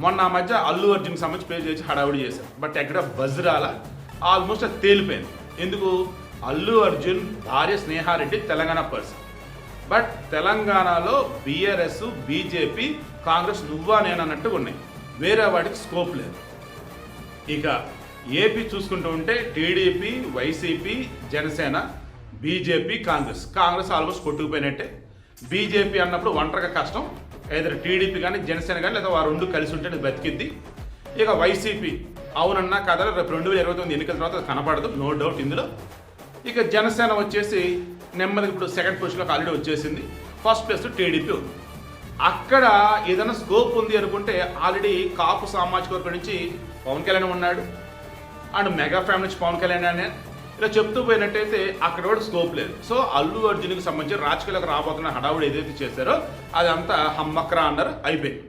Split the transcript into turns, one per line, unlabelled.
మొన్న ఆ మధ్య అల్లు అర్జున్కి సంబంధించి పేరు చేసి హడావుడి చేశారు. బట్ ఎక్కడ బజ్ రాలా, ఆల్మోస్ట్ అది తేలిపోయింది. ఎందుకు? అల్లు అర్జున్ భార్య స్నేహారెడ్డి తెలంగాణ పర్సన్. బట్ తెలంగాణలో బీఆర్ఎస్, బీజేపీ, కాంగ్రెస్ నువ్వా నేనన్నట్టు ఉన్నాయి. వేరే వాటికి స్కోప్ లేదు. ఇక ఏపీ చూసుకుంటూ ఉంటే TDP, YCP, Janasena, BJP, Congress almost కొట్టుకుపోయినట్టే. బీజేపీ అన్నప్పుడు ఒంటరిగా కష్టం, ఏదైనా టీడీపీ కానీ జనసేన కానీ లేదా వారు రెండు కలిసి ఉంటే బతికిద్ది. ఇక వైసీపీ అవునన్నా కదా రేపు 2029 ఎన్నికల తర్వాత కనపడదు, నో డౌట్ ఇందులో. ఇక జనసేన వచ్చేసి నెమ్మదిగా ఇప్పుడు సెకండ్ పొజిషన్లోకి ఆల్రెడీ వచ్చేసింది. ఫస్ట్ ప్లేస్ టీడీపీ ఉంది. అక్కడ ఏదైనా స్కోప్ ఉంది అనుకుంటే ఆల్రెడీ కాపు సామాజిక వర్గం నుంచి పవన్ కళ్యాణ్ ఉన్నాడు, అండ్ మెగా ఫ్యామిలీ నుంచి పవన్ కళ్యాణ్ అనే ఇలా చెప్తూ పోయినట్టయితే అక్కడ కూడా స్కోప్ లేదు. సో అల్లు అర్జున్కి సంబంధించి రాజకీయాలకు రాబోతున్న హడావుడు ఏదైతే చేశారో అదంతా హమ్మక్రా అన్నారు, అయిపోయింది.